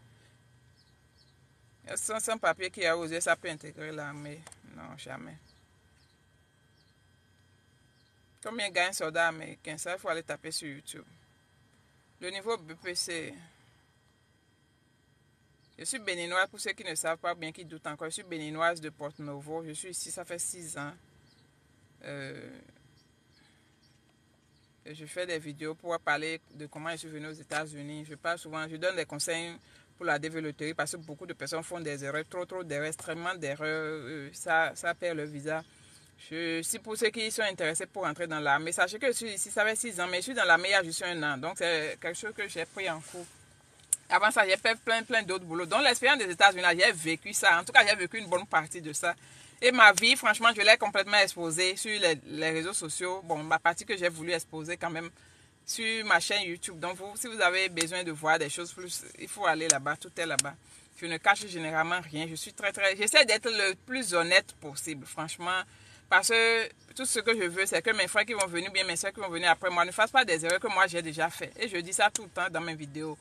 Sans papier qui a osé, ça peut intégrer l'armée. Non, jamais. Combien gagne un soldat américain? Ça, il faut aller taper sur YouTube. Le niveau BPC. Je suis béninoise, pour ceux qui ne savent pas bien, qui doutent encore. Je suis béninoise de Porto-Novo. Je suis ici, ça fait 6 ans. Je fais des vidéos pour parler de comment je suis venue aux États-Unis. Je parle souvent, je donne des conseils pour la développerie parce que beaucoup de personnes font des erreurs, trop d'erreurs, extrêmement d'erreurs. Ça perd le visa. Je suis pour ceux qui sont intéressés pour entrer dans l'armée. Sachez que je suis ici, ça fait 6 ans, mais je suis dans l'armée il y a juste 1 an. Donc c'est quelque chose que j'ai pris en cours. Avant ça, j'ai fait plein d'autres boulots. Donc l'expérience des États-Unis, j'ai vécu ça. En tout cas, j'ai vécu une bonne partie de ça. Et ma vie, franchement, je l'ai complètement exposée sur les réseaux sociaux. Bon, ma partie que j'ai voulu exposer quand même sur ma chaîne YouTube. Donc, si vous avez besoin de voir des choses plus, il faut aller là-bas. Tout est là-bas. Je ne cache généralement rien. Je suis j'essaie d'être le plus honnête possible, franchement. Parce que tout ce que je veux, c'est que mes frères qui vont venir, bien mes soeurs qui vont venir après moi, ne fassent pas des erreurs que moi j'ai déjà fait. Et je dis ça tout le temps dans mes vidéos.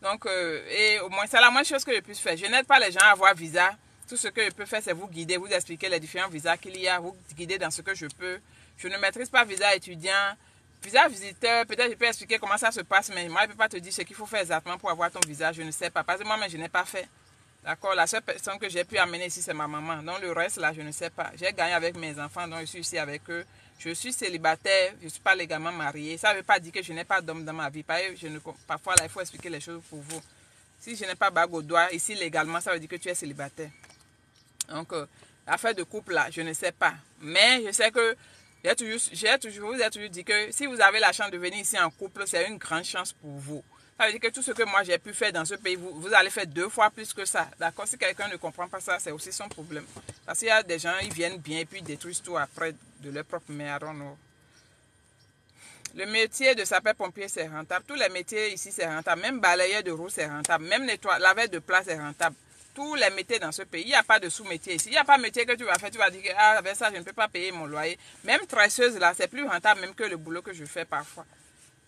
Donc, et au moins, c'est la moindre chose que je puisse faire. Je n'aide pas les gens à avoir visa. Tout ce que je peux faire, c'est vous guider, vous expliquer les différents visas qu'il y a, vous guider dans ce que je peux. Je ne maîtrise pas visa étudiant, visa visiteur. Peut-être je peux expliquer comment ça se passe, mais moi, je ne peux pas te dire ce qu'il faut faire exactement pour avoir ton visa. Je ne sais pas, parce que moi-même, je n'ai pas fait. D'accord, la seule personne que j'ai pu amener ici, c'est ma maman. Donc, le reste, là, je ne sais pas. J'ai gagné avec mes enfants, donc je suis ici avec eux. Je suis célibataire, je ne suis pas légalement mariée. Ça ne veut pas dire que je n'ai pas d'homme dans ma vie. Parfois, là, il faut expliquer les choses pour vous. Si je n'ai pas bague au doigt, ici, légalement, ça veut dire que tu es célibataire. Donc, affaire de couple, là, je ne sais pas. Mais je sais que vous ai toujours dit que si vous avez la chance de venir ici en couple, c'est une grande chance pour vous. Ça veut dire que tout ce que moi j'ai pu faire dans ce pays, vous allez faire 2 fois plus que ça. D'accord? Si quelqu'un ne comprend pas ça, c'est aussi son problème. Parce qu'il y a des gens, ils viennent bien et puis ils détruisent tout après de leur propre mère. Le métier de sapeur-pompier, c'est rentable. Tous les métiers ici, c'est rentable. Même balayeur de roue, c'est rentable. Même laveur de plats, c'est rentable. Tous les métiers dans ce pays, il n'y a pas de sous-métier ici. Il n'y a pas de métier que tu vas faire, tu vas dire que avec ça, je ne peux pas payer mon loyer. Même tresseuse, là, c'est plus rentable même que le boulot que je fais parfois.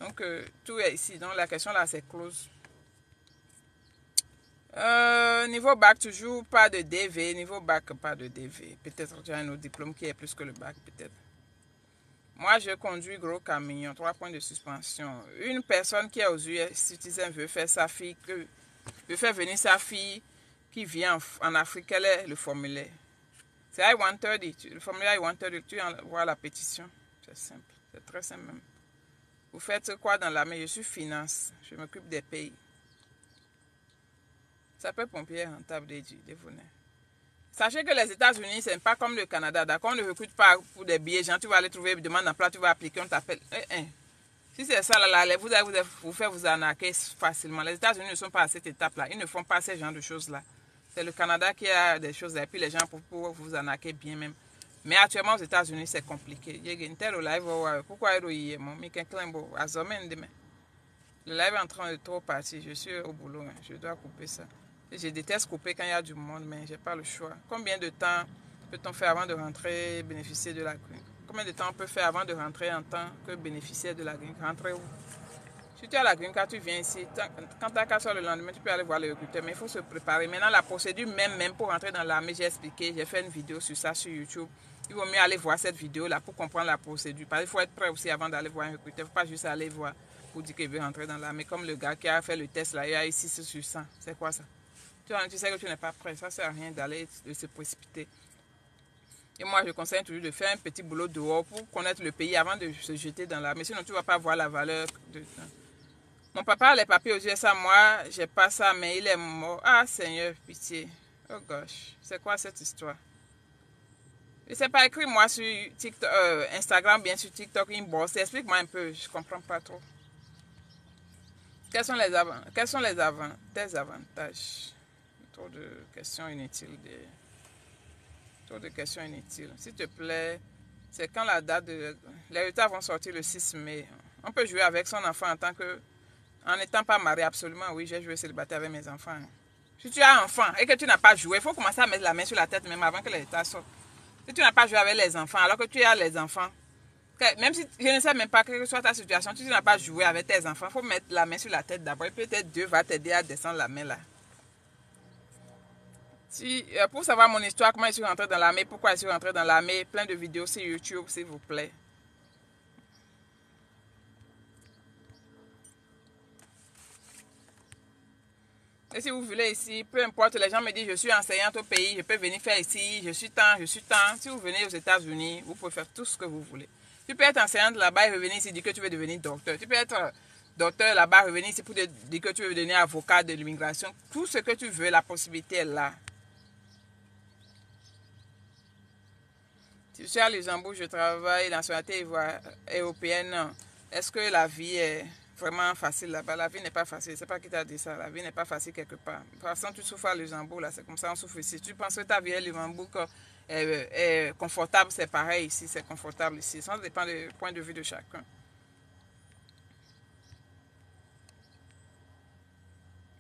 Donc, tout est ici. Donc, la question là, c'est close. Niveau bac, toujours pas de DV. Niveau bac, pas de DV. Peut-être que tu as un autre diplôme qui est plus que le bac, peut-être. Moi, je conduis gros camion, 3 points de suspension. Une personne qui est aux US citizen veut faire venir sa fille qui vient en Afrique. Quel est le formulaire? C'est I-130. Le formulaire I-130, tu envoies la pétition. C'est simple. C'est très simple même. Vous faites quoi dans l'armée? Je suis finance. Je m'occupe des pays. Ça peut pompier rentable des venez. Sachez que les États-Unis, ce n'est pas comme le Canada. D'accord? On ne recrute pas pour des billets. Genre, tu vas aller trouver une demande d'emploi, tu vas appliquer, on t'appelle. Si c'est ça, là, vous allez vous arnaquer facilement. Les États-Unis ne sont pas à cette étape-là. Ils ne font pas ce genre de choses-là. C'est le Canada qui a des choses là. Et puis les gens pour vous arnaquer bien même. Mais actuellement, aux États-Unis, c'est compliqué. Pourquoi le live est en train de trop partir. Je suis au boulot. Je dois couper ça. Je déteste couper quand il y a du monde, mais je n'ai pas le choix. Combien de temps peut-on faire avant de rentrer et bénéficier de la green? Combien de temps on peut faire avant de rentrer en tant que bénéficiaire de la green? Rentrer où? Si tu as la green, quand tu viens ici, quand tu as qu'à soir le lendemain, tu peux aller voir le recruteur, mais il faut se préparer. Maintenant, la procédure même pour rentrer dans l'armée, j'ai expliqué, j'ai fait une vidéo sur ça sur YouTube. Il vaut mieux aller voir cette vidéo-là pour comprendre la procédure. Parce qu'il faut être prêt aussi avant d'aller voir un recruteur. Il ne faut pas juste aller voir pour dire qu'il veut rentrer dans l'armée. Comme le gars qui a fait le test, là, il a eu 6 sur 100. C'est quoi ça? Tu sais que tu n'es pas prêt. Ça ne sert à rien de se précipiter. Et moi, je conseille toujours de faire un petit boulot dehors pour connaître le pays avant de se jeter dans l'armée. Sinon, tu ne vas pas voir la valeur de... Mon papa a les papiers aux USA. Moi, j'ai pas ça, mais il est mort. Ah, Seigneur, pitié. Oh gosh. C'est quoi cette histoire? Je ne sais pas, écris-moi sur TikTok, Instagram, bien sur TikTok, inbox. Explique-moi un peu. Je ne comprends pas trop. Quels sont les avantages? Trop de questions inutiles. Trop de questions inutiles. S'il te plaît, c'est quand la date de... Les résultats vont sortir le 6 mai. On peut jouer avec son enfant en n'étant pas marié, absolument. Oui, j'ai joué célibataire avec mes enfants. Si tu as un enfant et que tu n'as pas joué, il faut commencer à mettre la main sur la tête même avant que les résultats sortent. Si tu n'as pas joué avec les enfants, alors que tu as les enfants, Même si je ne sais même pas quelle que soit ta situation, tu n'as pas joué avec tes enfants, il faut mettre la main sur la tête d'abord. Et peut-être Dieu va t'aider à descendre la main là. Si, pour savoir mon histoire, comment je suis rentrée dans l'armée, pourquoi je suis rentrée dans l'armée, plein de vidéos sur YouTube, s'il vous plaît. Et si vous voulez ici, peu importe, les gens me disent je suis enseignante au pays, je peux venir faire ici, je suis tant, je suis tant. Si vous venez aux États-Unis, vous pouvez faire tout ce que vous voulez. Tu peux être enseignante là-bas et revenir ici et dire que tu veux devenir docteur. Tu peux être docteur là-bas, revenir ici pour dire que tu veux devenir avocat de l'immigration. Tout ce que tu veux, la possibilité est là. Si je suis à Luxembourg, je travaille dans la nationalité européenne. Est-ce que la vie est vraiment facile là-bas? La vie n'est pas facile. C'est pas qui t'a dit ça. La vie n'est pas facile quelque part. De toute façon, tu souffres à Luxembourg, là. C'est comme ça, on souffre ici. Tu penses que ta vie à Luxembourg est confortable, c'est pareil ici. C'est confortable ici. Ça dépend du point de vue de chacun.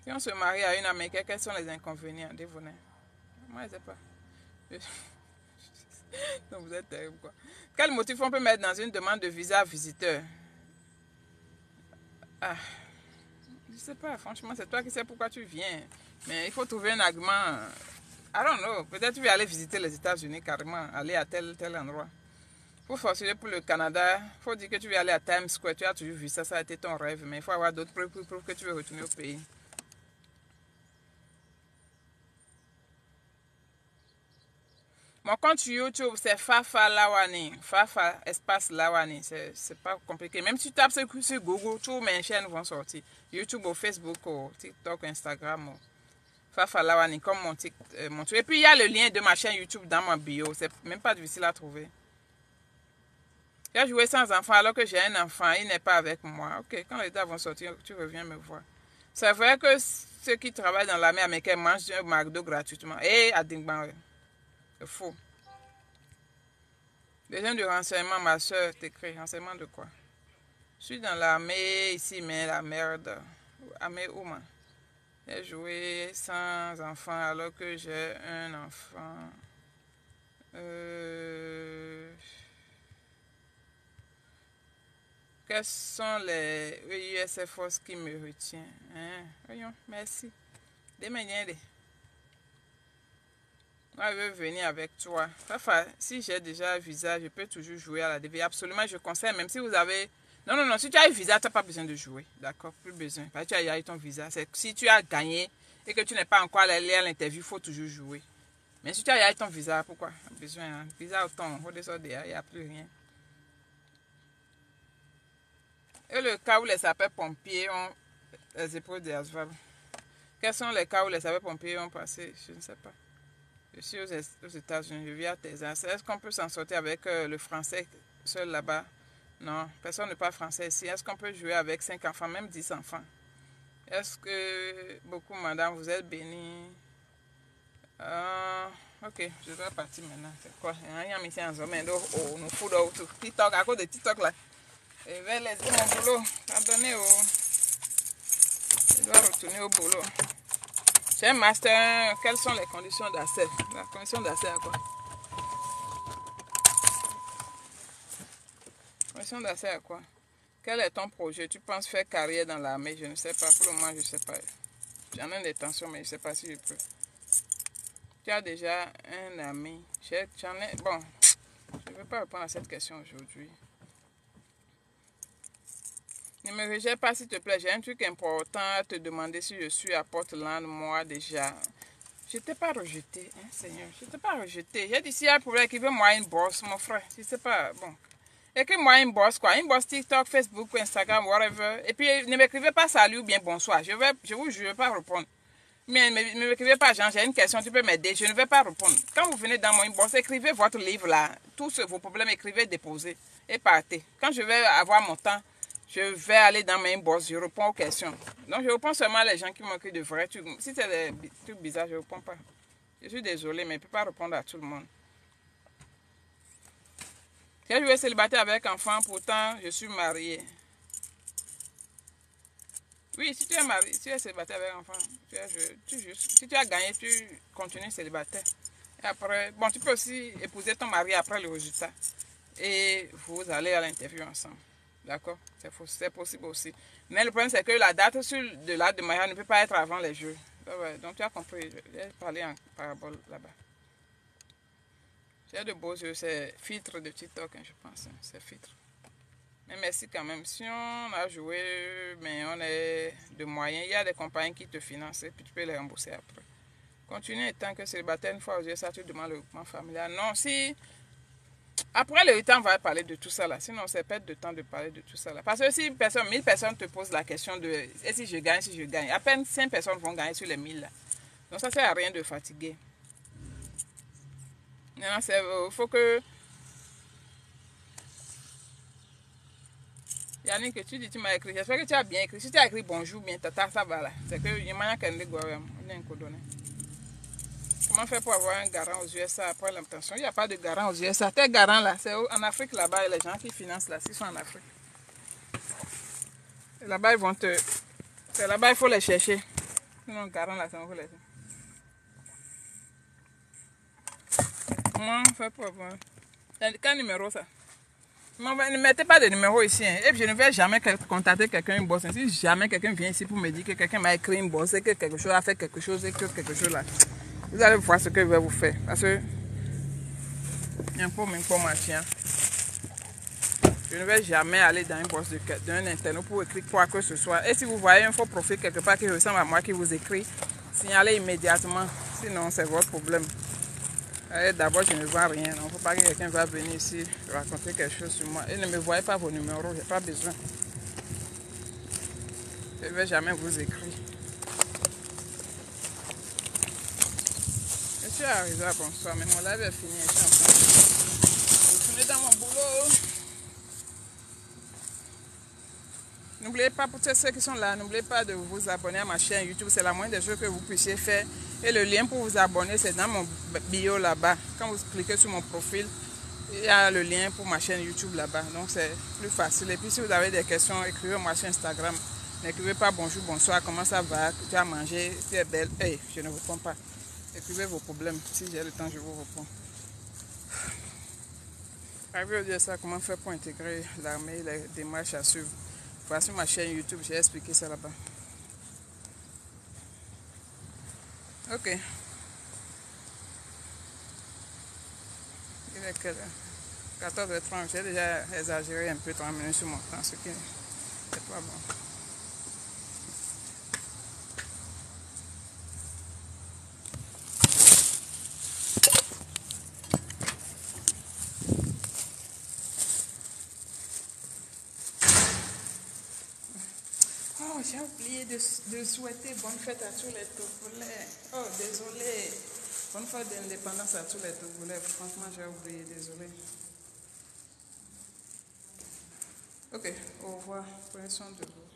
Si on se marie à une Américaine, quels sont les inconvénients? Dévenez. Moi, je ne sais pas. Non, vous êtes terrible, quoi. Quel motif on peut mettre dans une demande de visa visiteur? Ah, je sais pas, franchement, c'est toi qui sais pourquoi tu viens. Mais il faut trouver un argument. I don't know. Peut-être tu veux aller visiter les États-Unis carrément, aller à tel endroit. Pour forcer pour le Canada, il faut dire que tu veux aller à Times Square. Tu as toujours vu ça, ça a été ton rêve. Mais il faut avoir d'autres preuves pour prouver que tu veux retourner au pays. Mon compte YouTube, c'est Fafa Lawani. Fafa, espace Lawani. C'est pas compliqué. Même si tu tapes sur Google, toutes mes chaînes vont sortir. YouTube, ou Facebook, ou TikTok, ou Instagram. Ou Fafa Lawani, comme mon truc. Et puis, il y a le lien de ma chaîne YouTube dans ma bio. C'est même pas difficile à trouver. J'ai joué sans enfant alors que j'ai un enfant. Il n'est pas avec moi. Ok, quand les dates vont sortir, tu reviens me voir. C'est vrai que ceux qui travaillent dans l'armée américaine mangent un McDo gratuitement. Et à Dingban, c'est faux. Besoin de renseignement, ma soeur t'écrit. Renseignement de quoi? Je suis dans l'armée ici, mais la merde. Armée Ouma. J'ai joué sans enfant alors que j'ai un enfant. Quels sont les USF Force qui me retiennent? Hein? Voyons, merci. Demain, moi, je veux venir avec toi. Enfin, si j'ai déjà un visa, je peux toujours jouer à la DV. Absolument, je conseille, même si vous avez... Non, non, non, si tu as un visa, tu n'as pas besoin de jouer. D'accord, plus besoin. Parce que tu as eu ton visa. Si tu as gagné et que tu n'es pas encore allé à l'interview, il faut toujours jouer. Mais si tu as eu ton visa, pourquoi? Besoin, hein? Visa autant, il n'y a plus rien. Et le cas où les sapeurs-pompiers ont les épaules d'Asval. Quels sont les cas où les sapeurs-pompiers ont passé? Je ne sais pas. Je suis aux États-Unis, je vis à Texas. Est-ce qu'on peut s'en sortir avec le français seul là-bas? Non, personne ne parle français ici. Est-ce qu'on peut jouer avec 5 enfants, même 10 enfants? Est-ce que beaucoup, madame, vous êtes bénis? Ok, je dois partir maintenant. C'est quoi? Il y a un ici en zone, nous fout tout. TikTok, à cause de TikTok là. Je vais laisser mon boulot. Pardonnez, je dois retourner au boulot. J'ai un master. Quelles sont les conditions d'accès? La condition d'accès à quoi? Condition d'accès à quoi? Quel est ton projet? Tu penses faire carrière dans l'armée? Je ne sais pas. Pour le moment, je ne sais pas. J'en ai une intention, mais je ne sais pas si je peux. Tu as déjà un ami? J'en ai... Bon, je ne vais pas répondre à cette question aujourd'hui. Ne me rejette pas, s'il te plaît. J'ai un truc important à te demander si je suis à Portland, moi, déjà. Je ne t'ai pas rejeté, hein, Seigneur. Je ne t'ai pas rejeté. J'ai dit, s'il y a un problème, écrivez-moi une bosse, mon frère. Je ne sais pas, bon. Écrivez-moi une bosse, quoi. Une bosse TikTok, Facebook, Instagram, whatever. Et puis, ne m'écrivez pas salut ou bien bonsoir. Je vous jure, je ne vais pas répondre. Mais ne m'écrivez pas, Jean, j'ai une question, tu peux m'aider. Je ne vais pas répondre. Quand vous venez dans mon inbox, écrivez votre livre là. Tous vos problèmes, écrivez, déposez. Et partez. Quand je vais avoir mon temps, je vais aller dans mes inbox, je réponds aux questions. Donc, je réponds seulement à les gens qui m'écrivent de vrais trucs. Si c'est des trucs bizarres, je ne réponds pas. Je suis désolée, mais je ne peux pas répondre à tout le monde. J'ai joué célibataire avec enfant, pourtant, je suis mariée. Oui, si tu es marié, si tu es célibataire avec enfant, si tu as gagné, tu continues célibataire. Et après, bon, tu peux aussi épouser ton mari après le résultat. et vous allez à l'interview ensemble. D'accord? C'est possible aussi. Mais le problème, c'est que la date de l'acte de mariage ne peut pas être avant les jeux. Donc, tu as compris. J'ai parlé en parabole là-bas. J'ai de beaux yeux. C'est filtre de TikTok, hein, je pense. Hein. C'est filtre. Mais merci quand même. Si on a joué, mais on est de moyens, il y a des compagnies qui te financent et puis tu peux les rembourser après. Continue étant que célibataire, une fois aux USA, tu demandes le groupement familial. Non, si... Après le temps, on va parler de tout ça là. Sinon, c'est perdre de temps de parler de tout ça là. Parce que si 1000 personnes te posent la question de et si je gagne, à peine 5 personnes vont gagner sur les 1000 là. Donc ça sert à rien de fatiguer. Maintenant, il faut que... Yannick, que tu dis, tu m'as écrit. J'espère que tu as bien écrit. Si tu as écrit bonjour, bien, tata, ça va là. C'est que il y a un comment faire pour avoir un garant aux USA après l'obtention? Il n'y a pas de garant aux USA. Tes garants là, c'est en Afrique là-bas, les gens qui financent là, s'ils sont en Afrique. Là-bas, ils vont te... C'est là-bas, il faut les chercher. Sinon, garant là, c'est on vous les... Comment faire pour avoir... Quel numéro ça? Ne mettez pas de numéro ici. Hein. Et je ne vais jamais contacter quelqu'un une bosse. Si jamais quelqu'un vient ici pour me dire que quelqu'un m'a écrit une bosse et que quelque chose a fait quelque chose et que quelque chose là... Vous allez voir ce que je vais vous faire. Parce que... Il faut m'information. Je ne vais jamais aller dans une bosse d'un internet pour écrire quoi que ce soit. Et si vous voyez un faux profil quelque part qui ressemble à moi qui vous écrit, signalez immédiatement. Sinon, c'est votre problème. D'abord, je ne vois rien. Il ne faut pas que quelqu'un va venir ici raconter quelque chose sur moi. Et ne me voyez pas vos numéros. Je n'ai pas besoin. Je ne vais jamais vous écrire. Je suis arrivé à bonsoir, mais mon live est fini. Je suis en train de retourner dans mon boulot. N'oubliez pas, pour tous ceux qui sont là, n'oubliez pas de vous abonner à ma chaîne YouTube. C'est la moindre des choses que vous puissiez faire. Et le lien pour vous abonner, c'est dans mon bio là-bas. Quand vous cliquez sur mon profil, il y a le lien pour ma chaîne YouTube là-bas. Donc c'est plus facile. Et puis si vous avez des questions, écrivez-moi sur Instagram. N'écrivez pas bonjour, bonsoir, comment ça va, tu as mangé, tu es belle. Hey, je ne vous réponds pas. Écrivez vos problèmes. Si j'ai le temps, je vous réponds. Arrivé au dire ça, comment faire pour intégrer l'armée, les démarches à suivre. Voici ma chaîne YouTube, j'ai expliqué ça là-bas. Ok. Il est quelle heure? 14h30, j'ai déjà exagéré un peu 3 minutes sur mon temps, ce qui n'est pas bon. Oh, j'ai oublié de souhaiter bonne fête à tous les Togolais. Oh, désolé. Bonne fête d'indépendance à tous les Togolais. Franchement, j'ai oublié, désolé. Ok, au revoir. Prenez soin de vous.